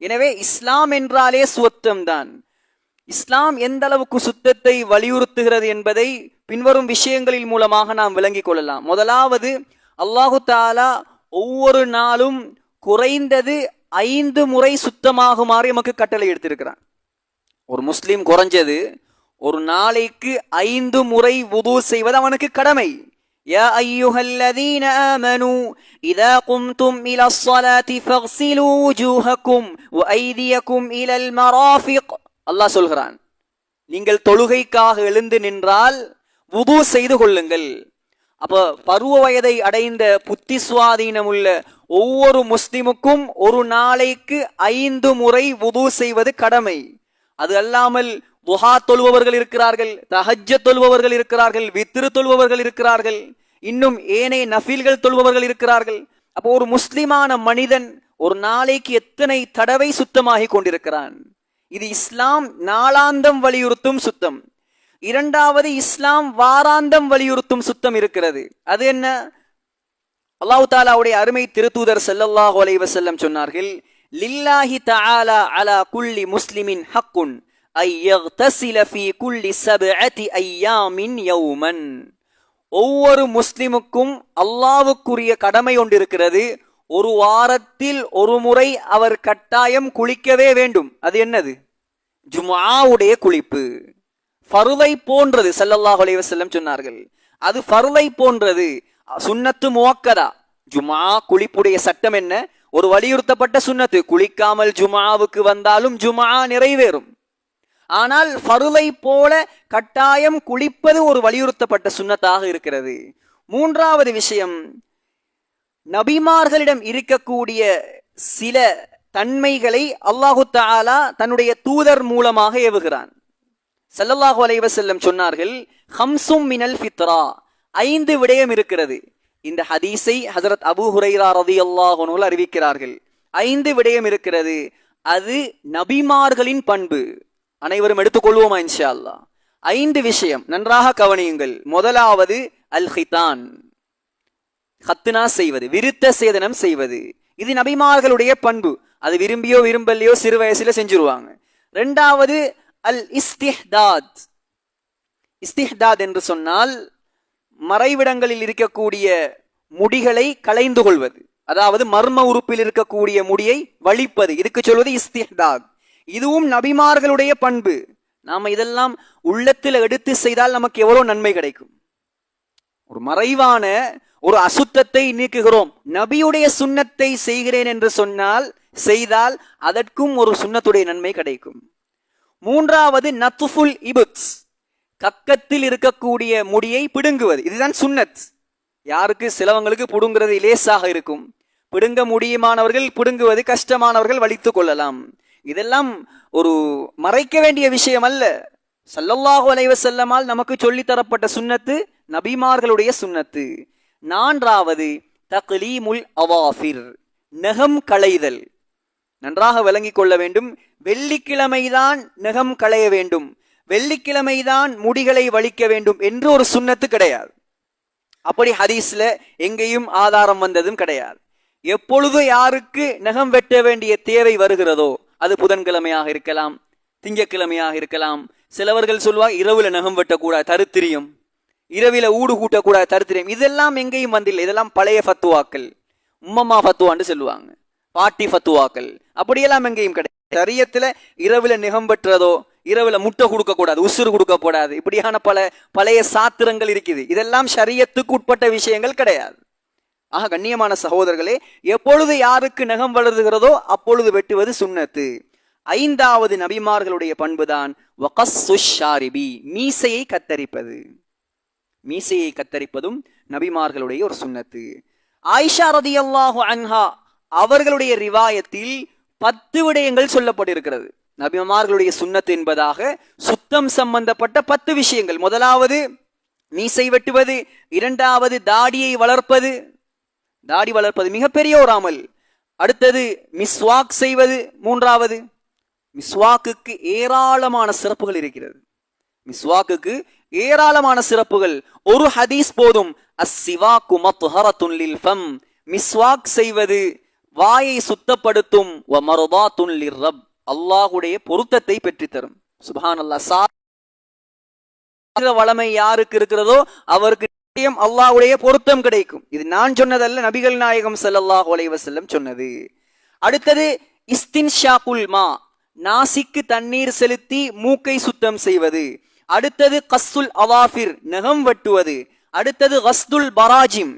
எனவே இஸ்லாம் என்றாலே சுத்தம் தான். இஸ்லாம் எந்த அளவுக்கு சுத்தத்தை வலியுறுத்துகிறது என்பதை பின்வரும் விஷயங்களின் மூலமாக நாம் விளங்கிக் கொள்ளலாம். முதலாவது, அல்லாஹு தாலா ஒவ்வொரு நாளும் குறைந்தது 5 முறை சுத்தமாகுமாறு நமக்கு கட்டளை எடுத்திருக்கிறான். ஒரு முஸ்லிம் குறைஞ்சது ஒரு நாளைக்கு 5 முறை வுது செய்வது அவனுக்கு கடமை. யா அய்யுஹல்லதீன ஆமனூ இதா கும்தும் இலஸ் ஸலாத்தி ஃபக்ஸிலூ வஜூஹக்கும் வ ஐதியக்கும் இலல் மராஃபிக். அல்லாஹ் சொல்கிறான், நீங்கள் தொழுகைக்காக எழுந்து நின்றால் வுது செய்து கொள்ளுங்கள். அப்ப பருவ வயதை அடைந்த புத்தி சுவாதீனம் உள்ள ஒவ்வொரு முஸ்லிமுக்கும் ஒரு நாளைக்கு 5 முறை வுது செய்வது கடமை. அது அல்லாமல் துஹா தொழுபவர்கள் இருக்கிறார்கள், தஹஜ்ஜத் தொழுபவர்கள் இருக்கிறார்கள், வித்ரு தொழுபவர்கள் இருக்கிறார்கள், இன்னும் ஏனைய நஃபில்கள் தொழுபவர்கள் இருக்கிறார்கள். அப்போ ஒரு முஸ்லிமான மனிதன் ஒரு நாளைக்கு எத்தனை தடவை சுத்தமாகி கொண்டிருக்கிறான்? இது இஸ்லாம் நாளாந்தம் வலியுறுத்தும் சுத்தம். இரண்டாவது, இஸ்லாம் வாராந்தம் வலியுறுத்தும் சுத்தம் இருக்கிறது. அது என்ன? அல்லாஹ் தஆலாவுடைய அருமை திருத்தூதர் ஸல்லல்லாஹு அலைஹி வஸல்லம் சொன்னார்கள், லில்லாஹி தஆலா அலா குல்லி முஸ்லிமின் ஹக்குன் ஐ யக்தஸில ஃபீ குல்லி 7 அய்யாமின் யௌமன். ஒவ்வொரு முஸ்லிமுக்கும் அல்லாஹ்வுக்குரிய கடமை ஒன்றிருக்கிறது. ஒரு வாரத்தில் ஒரு முறை அவர் கட்டாயம் குளிக்கவே வேண்டும். அது என்னது? ஜும்ஆவுடைய குளிப்பு. ஃபர்தை போன்றது. ஸல்லல்லாஹு அலைஹி வஸல்லம் சொன்னார்கள், அது ஃபர்தை போன்றது, சுன்னத்து முவக்கதா. ஜும்ஆ குளிப்புடைய சட்டம் என்ன? ஒரு வலியுறுத்தப்பட்ட சுன்னத்து. குளிக்காமல் ஜும்ஆவுக்கு வந்தாலும் ஜும்ஆ நிறைவேறும். ஆனால் ஃபர்தை போல கட்டாயம் குளிப்பது ஒரு வலியுறுத்தப்பட்ட சுன்னத்தாக இருக்கிறது. மூன்றாவது விஷயம், நபிமார்களிடம் இருக்கக்கூடிய சில தன்மைகளை அல்லாஹு தஆலா தன்னுடைய தூதர் மூலமாக ஏவுகிறான். ஸல்லல்லாஹு அலைஹி வஸல்லம் சொன்னார்கள், ஹம்சும் மினல் ஃபித்ரா, 5 விடயம் இருக்கிறது. இந்த ஹதீஸை ஹஜரத் அபூ ஹுரைரா ரலியல்லாஹு அன்ஹு அறிவிக்கிறார்கள். 5 விடயம் இருக்கிறது, அது நபிமார்களின் பண்பு. அனைவரும் எடுத்துக்கொள்வோமா இன்ஷா அல்லாஹ்? 5 விஷயம், நன்றாக கவனியுங்கள். முதலாவது அல் ஹிதான், ஹத்னா செய்வது, விருத்த சேதனம் செய்வது. இது நபிமார்களுடைய பண்பு. அது விரும்பியோ விரும்பலையோ சிறு வயசுல செஞ்சிருவாங்க. இரண்டாவது அல் இஸ்திஹ்தாத். இஸ்திஹ்தாத் என்று சொன்னால் மறைவிடங்களில் இருக்கக்கூடிய முடிகளை களைந்து கொள்வது, அதாவது மர்ம உறுப்பில் இருக்கக்கூடிய முடியை வலிப்பது, இதுக்கு சொல்வது இஸ்திஹ்தாத். இதுவும் நபிமார்களுடைய பண்பு. நாம இதெல்லாம் உள்ளத்தில் எடுத்து செய்தால் நமக்கு எவ்வளவு நன்மை கிடைக்கும். ஒரு மறைவான ஒரு அசுத்தத்தை நீக்குகிறோம், நபியுடைய சுன்னத்தை செய்கிறேன் என்று சொன்னால் செய்தால் அதற்கும் ஒரு சுன்னத்துடைய நன்மை கிடைக்கும். மூன்றாவது நத்ஃபுல் இபுத், கக்கத்தில் இருக்கக்கூடிய முடியை பிடுங்குவது. இதுதான் சுன்னத். யாருக்கு? சிலவங்களுக்கு பிடுங்குறது லேசாக இருக்கும், பிடுங்க முடியுமானவர்கள் பிடுங்குவது, கஷ்டமானவர்கள் வலித்துக் கொள்ளலாம். இதெல்லாம் ஒரு மறைக்க வேண்டிய விஷயம் அல்ல. ஸல்லல்லாஹு அலைஹி வஸல்லமால் நமக்கு சொல்லி தரப்பட்ட சுன்னத்து, நபிமார்களுடைய சுன்னத்து. நான்காவது தக்லீமுல் அவாஃபிர், நகம் களைதல். நன்றாக விளங்கிக் கொள்ள வேண்டும். வெள்ளிக்கிழமைதான் நகம் களைய வேண்டும், வெள்ளிக்கிழமைதான் முடிகளை வலிக்க வேண்டும் என்று ஒரு சுன்னத்து கிடையாது. அப்படி ஹதீஸ்ல எங்கேயும் ஆதாரம் வந்ததும் கிடையாது. எப்பொழுது யாருக்கு நகம் வெட்ட வேண்டிய தேவை வருகிறதோ, அது புதன்கிழமையாக இருக்கலாம், திங்கக்கிழமையாக இருக்கலாம். சிலவர்கள் சொல்வார் இரவுல நகம் வெட்டக்கூடாது, தருத்திரியம், இரவில ஊடு கூட்டக்கூடாது, தருத்திரியம். இதெல்லாம் எங்கேயும் வந்தில்லை. இதெல்லாம் பழைய ஃபத்துவாக்கள், உம்மம்மா ஃபத்துவான்னு சொல்லுவாங்க, பாட்டி ஃபத்துவாக்கள். அப்படியெல்லாம் எங்கேயும் கிடையாது. ஷரியத்துல இரவுல நகம் வெட்டுறதோ, இரவுல முட்டை கொடுக்க கூடாது, உசுறு கொடுக்க கூடாது, இப்படியான பழைய சாத்திரங்கள் இருக்குது. இதெல்லாம் ஷரியத்துக்கு உட்பட்ட விஷயங்கள் கிடையாது. ஆக கண்ணியமான சகோதரர்களே, எப்பொழுது யாருக்கு நகம் வளருகிறதோ அப்பொழுது வெட்டுவது சுன்னத்து. ஐந்தாவது நபிமார்களுடைய பண்புதான் வகஸ்ஸுஷ் ஷாரிபி, மீசையை கத்தரிப்பது. மீசையை கத்தரிப்பதும் நபிமார்களுடைய ஒரு சுன்னத்து. ஆயிஷா ரலியல்லாஹு அன்ஹா அவர்களுடைய ரிவாயத்தில் 10 விடயங்கள் சொல்லப்பட்டிருக்கிறது. நபிமார்களுடைய சுன்னத்து என்பதாக சுத்தம் சம்பந்தப்பட்ட 10 விஷயங்கள். முதலாவது மீசை வெட்டுவது, இரண்டாவது தாடியை வளர்ப்பது, தாடி வளர்ப்பது மிகப்பெரிய ஒரு அமல். அடுத்தது மிஸ்வாக் செய்வது. மூன்றாவது, மிஸ்வாக்குக்கு ஏராளமான சிறப்புகள் இருக்கிறது. மிஸ்வாக்குக்கு ஏராளமான சிறப்புகள். ஒரு ஹதீஸ் போதும், அஸ்ஸிவாக்கு மத்ஹரத்துன் லில் ஃபம், மிஸ்வாக் செய்வது வாயை சுத்தப்படுத்தும், வமர்தாத்துன் லிர்ரப், அல்லாஹ்வுடைய பொருத்தத்தை பெற்றுத்தரும். சுப்ஹானல்லாஹ். வளமை யாருக்கு இருக்கிறதோ அவருக்கு அல்லாஹ்வுடைய பொருத்தம் கிடைக்கும். இது நான் சொன்னதல்ல, நபிகள் நாயகம் ஸல்லல்லாஹு அலைஹி வஸல்லம் சொன்னது. அடுத்தது இஸ்தின்ஷாகுல் மா, நாசிக்கு தண்ணீர் செலுத்தி மூக்கை சுத்தம் செய்வது. அடுத்தது கஸ்ஸுல் அவாஃபிர், நகம் வெட்டுவது. அடுத்தது கஸ்துல் பராஜிம்,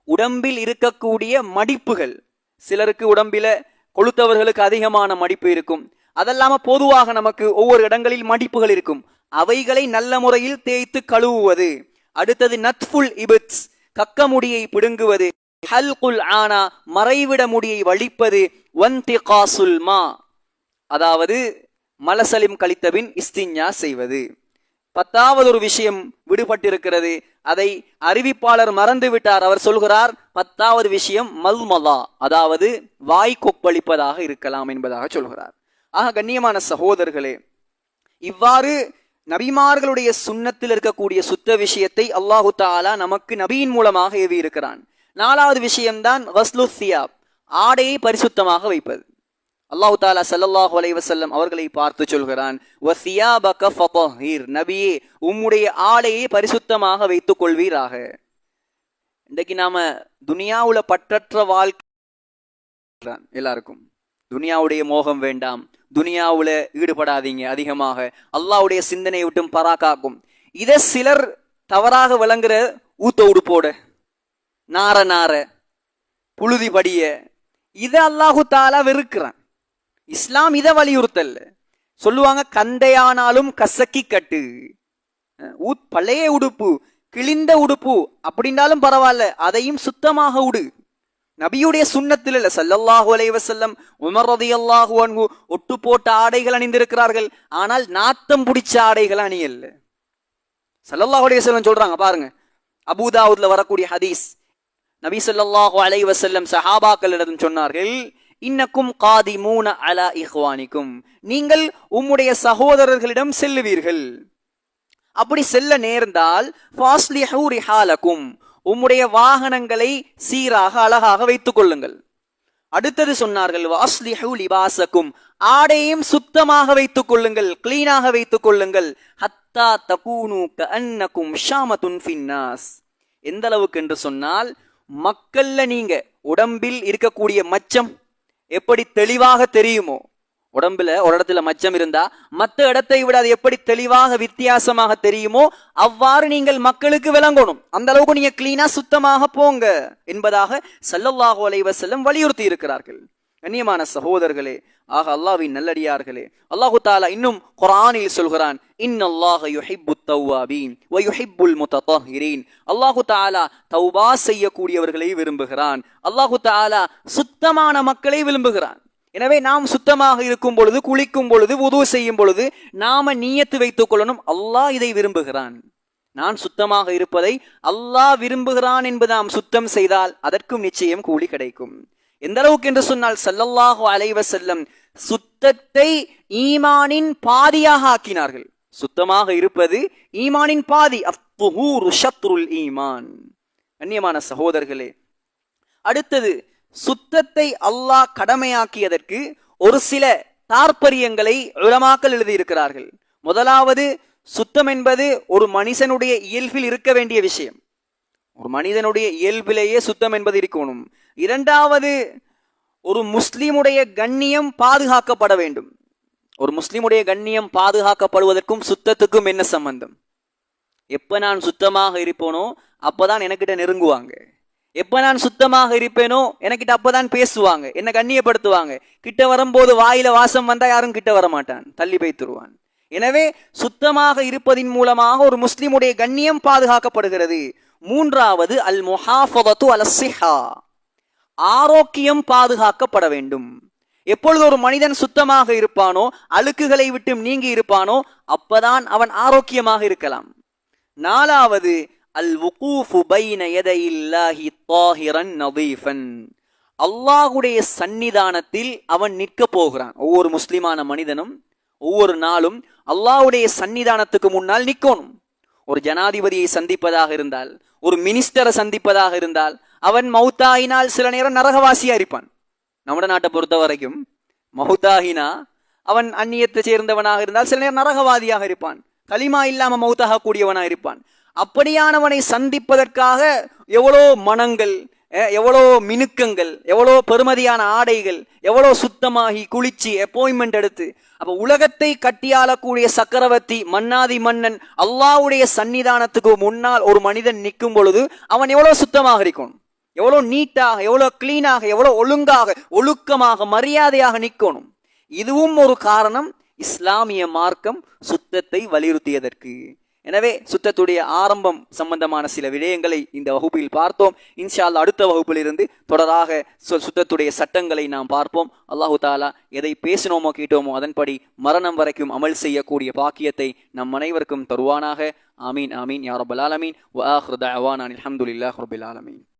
உடம்பில் இருக்கக்கூடிய மடிப்புகள். சிலருக்கு உடம்பில கொளுத்தவர்களுக்கு அதிகமான மடிப்பு இருக்கும். அதல்லாம பொதுவாக நமக்கு ஒவ்வொரு இடங்களில் மடிப்புகள் இருக்கும். அவைகளை நல்ல முறையில் தேய்த்து கழுவுவது. அடுத்தது நத்ஃபுல் இபித்ஸ், கக்க முடியை பிடுங்குவது. ஹல்குல் ஆனா, மறைவிட முடியை வலிப்பது. வன்திகாசுல் மா, அதாவது மலசலிம் கழித்தபின் இஸ்தின்யா செய்வது. 10வது ஒரு விஷயம் விடுபட்டிருக்கிறது, அதை அறிவிப்பாளர் மறந்து விட்டார். அவர் சொல்கிறார் 10வது விஷயம் மல்மலா, அதாவது வாய் கொப்பளிப்பதாக இருக்கலாம் என்பதாக சொல்கிறார். ஆக கண்ணியமான சகோதரர்களே, இவ்வாறு நபிமார்களுடைய சுன்னத்தில் இருக்கக்கூடிய சுத்த விஷயத்தை அல்லாஹு தஆலா நமக்கு நபியின் மூலமாக ஏவி இருக்கிறான். 4வது விஷயம்தான் வஸ்லு சியாப், ஆடையை பரிசுத்தமாக வைப்பது. அல்லாஹு தஆலா ஸல்லல்லாஹு அலைஹி வஸல்லம் அவர்களை பார்த்து சொல்கிறான், வசியாபக ஃபதஹிர், நபியே உம்முடைய ஆடையை பரிசுத்தமாக வைத்துக் கொள்வீராக. இன்றைக்கு நாம துனியாவுல பற்றற்ற வாழ்க்கை, எல்லாருக்கும் துனியாவுடைய மோகம் வேண்டாம், துனியாவுல ஈடுபடாதீங்க அதிகமாக, அல்லாஹ்வுடைய சிந்தனையை விட்டும் பராக்காக்கும். இதை சிலர் தவறாக விளங்குற ஊத்த உடுப்போட நார நார புழுதி படிய, இதை அல்லாஹு தஆலா வெறுக்கிறான். இஸ்லாம் இதை வலியுறுத்தல். சொல்லுவாங்க கந்தையானாலும் கசக்கி கட்டு, பழைய உடுப்பு கிழிந்த உடுப்பு அப்படின்னாலும் பரவாயில்ல, அதையும் சுத்தமாக உடு. நபியுடைய சுன்னத்தில் இல்ல ஸல்லல்லாஹு அலைஹி வஸல்லம், உமர் ரலியல்லாஹு அன்ஹு ஒட்டு போட்ட ஆடைகள் அணிந்திருக்கிறார்கள், ஆனால் நாத்தம் பிடிச்ச ஆடைகள் அணியல்ல. ஸல்லல்லாஹு அலைஹி வஸல்லம் சொல்றாங்க பாருங்க, அபூதாவுத்ல வரக்கூடிய ஹதீஸ், நபி ஸல்லல்லாஹு அலைஹி வஸல்லம் சஹாபாக்களிடம் சொன்னார்கள், இன்னக்கும் காதிமூன அலா இஹ்வானிக்கும், நீங்கள் உம்முடைய சகோதரர்களிடம் செல்லுவீர்கள். அப்படி செல்ல நேர்ந்தால் ஃபாஸ்லிஹு ரிஹாலக்கும், உம்முடைய வாகனங்களை சீராக அழகாக வைத்துக் கொள்ளுங்கள். அடுத்தது சொன்னார்கள், வாஸ்லிஹு லிபாசக்கும், ஆடையும் சுத்தமாக வைத்துக் கொள்ளுங்கள், கிளீனாக வைத்துக் கொள்ளுங்கள். ஹத்தா தகூனு கஅன்னகும் ஷாமத்துன் ஃபின்னாஸ், எந்த அளவுக்கு என்று சொன்னால், மக்கள்ல நீங்க உடம்பில் இருக்கக்கூடிய மச்சம் எப்படி தெளிவாக தெரியுமோ, உடம்புல ஒரு இடத்துல மச்சம் இருந்தா மற்ற இடத்தை விட அது எப்படி தெளிவாக வித்தியாசமாக தெரியுமோ, அவ்வாறு நீங்கள் மக்களுக்கு விளங்கணும். அந்த அளவுக்கு நீங்க கிளீனா சுத்தமாக போங்க என்பதாக ஸல்லல்லாஹு அலைஹி வஸல்லம் வலியுறுத்தி இருக்கிறார்கள். கண்ணியமான சகோதரர்களே, ஆக அல்லாஹ்வின் நல்லடியார்களே, அல்லாஹு தஆலா இன்னும் குர்ஆனில் சொல்கிறான், இன்னல்லாஹ யுஹிப்புத் தவ்வாபீன் வ யுஹிப்புல் முத்ததஹிரீன், அல்லாஹு தஆலா தௌபா செய்யக்கூடியவர்களை விரும்புகிறான், அல்லாஹு தஆலா சுத்தமான மக்களை விரும்புகிறான். எனவே நாம் சுத்தமாக இருக்கும் பொழுது, குளிக்கும் பொழுது, வுது செய்யும் பொழுது நாம நியத்து வைத்துக் கொள்ளணும், அல்லாஹ் இதை விரும்புகிறான். நான் சுத்தமாக இருப்பதை அல்லாஹ் விரும்புகிறான் என்பது நாம் சுத்தம் செய்தால் அதற்கும் நிச்சயம் கூலி கிடைக்கும். எந்த அளவுக்கு என்று சொன்னால், ஸல்லல்லாஹு அலைஹி வஸல்லம் சுத்தத்தை ஈமானின் பாதியாக ஆக்கினார்கள். சுத்தமாக இருப்பது ஈமானின் பாதி. அத்ஹூரு ஷத்ருல் ஈமான். கண்ணியமான சகோதரர்களே, அடுத்தது சுத்தத்தை அல்லாஹ் கடமையாக்கியதற்கு ஒரு சில தாற்பயங்களை உலமாக்கள் எழுதியிருக்கிறார்கள். முதலாவது, சுத்தம் என்பது ஒரு மனிதனுடைய இயல்பில் இருக்க வேண்டிய விஷயம். ஒரு மனிதனுடைய இயல்பிலேயே சுத்தம் என்பது இருக்கணும். இரண்டாவது, ஒரு முஸ்லிமுடைய கண்ணியம் பாதுகாக்கப்பட வேண்டும். ஒரு முஸ்லிமுடைய கண்ணியம் பாதுகாக்கப்படுவதற்கும் சுத்தத்துக்கும் என்ன சம்பந்தம்? எப்ப நான் சுத்தமாக இருப்பேனோ அப்பதான் எனக்கிட்ட நெருங்குவாங்க, எப்ப நான் சுத்தமாக இருப்பேனோ எனக்கிட்ட அப்பதான் பேசுவாங்க, என்ன கண்ணியப்படுத்துவாங்க. கிட்ட வரும்போது வாயில வாசம் வந்தா யாரும் கிட்ட வர மாட்டான், தள்ளி வைத்துருவான். எனவே சுத்தமாக இருப்பதின் மூலமாக ஒரு முஸ்லிமுடைய கண்ணியம் பாதுகாக்கப்படுகிறது. மூன்றாவது, அல் முஹாஃபதத்து அல ஸிஹா, ஆரோக்கியம் பாதுகாக்கப்பட வேண்டும். எப்பொழுது ஒரு மனிதன் சுத்தமாக இருப்பானோ, அழுக்குகளை விட்டு நீங்கி இருப்பானோ, அப்பதான் அவன் ஆரோக்கியமாக இருக்கலாம். நாலாவது, அல் வுகூஃபு பைன யதையில்லாஹி தாஹிரன் நதீஃபன், அல்லாஹ்வுடைய சன்னிதானத்தில் அவன் நிற்க போகிறான். ஒவ்வொரு முஸ்லிமான மனிதனும் ஒவ்வொரு நாளும் அல்லாஹ்வுடைய சன்னிதானத்துக்கு முன்னால் நிற்கணும். ஒரு ஜனாதிபதியை சந்திப்பதாக இருந்தால், ஒரு மினிஸ்டரை சந்திப்பதாக இருந்தால், அவன் மௌத்தாயினால் சில நேரம் நரகவாசியா இருப்பான். நம்ம நாட்டை பொறுத்த வரைக்கும் மௌத்தாகினா அவன் அந்நியத்தை சேர்ந்தவனாக இருந்தால் சில நேரம் நரகவாதியாக இருப்பான், களிமா இல்லாம மௌத்தாக கூடியவனாக இருப்பான். அப்படியானவனை சந்திப்பதற்காக எவ்வளோ மனங்கள், எவ்வளோ மினுக்கங்கள், எவ்வளோ பெருமதியான ஆடைகள், எவ்வளோ சுத்தமாகி குளிச்சு அப்பாயின்மெண்ட் எடுத்து. அப்ப உலகத்தை கட்டியாளக்கூடிய சக்கரவர்த்தி மன்னாதி மன்னன் அல்லாஹ்வுடைய சன்னிதானத்துக்கு முன்னால் ஒரு மனிதன் நிற்கும் பொழுது அவன் எவ்வளவு சுத்தமாக இருக்கணும், எவ்வளோ நீட்டாக, எவ்வளோ கிளீனாக, எவ்வளோ ஒழுங்காக, ஒழுக்கமாக, மரியாதையாக நிற்கணும். இதுவும் ஒரு காரணம் இஸ்லாமிய மார்க்கம் சுத்தத்தை வலியுறுத்தியதற்கு. எனவே சுத்தத்துடைய ஆரம்பம் சம்பந்தமான சில விடயங்களை இந்த வகுப்பில் பார்த்தோம். இன்ஷா அல்லாஹ் அடுத்த வகுப்பிலிருந்து தொடராக சுத்தத்துடைய சட்டங்களை நாம் பார்ப்போம். அல்லாஹு தாலா எதை பேசினோமோ கேட்டோமோ அதன்படி மரணம் வரைக்கும் அமல் செய்யக்கூடிய பாக்கியத்தை நம் அனைவருக்கும் தருவானாக. ஆமீன் ஆமீன் யா ரப்பல் ஆலமீன். வ ஆகிரு தஅவானா அல்ஹம்துலில்லாஹி ரப்பில் ஆலமீன்.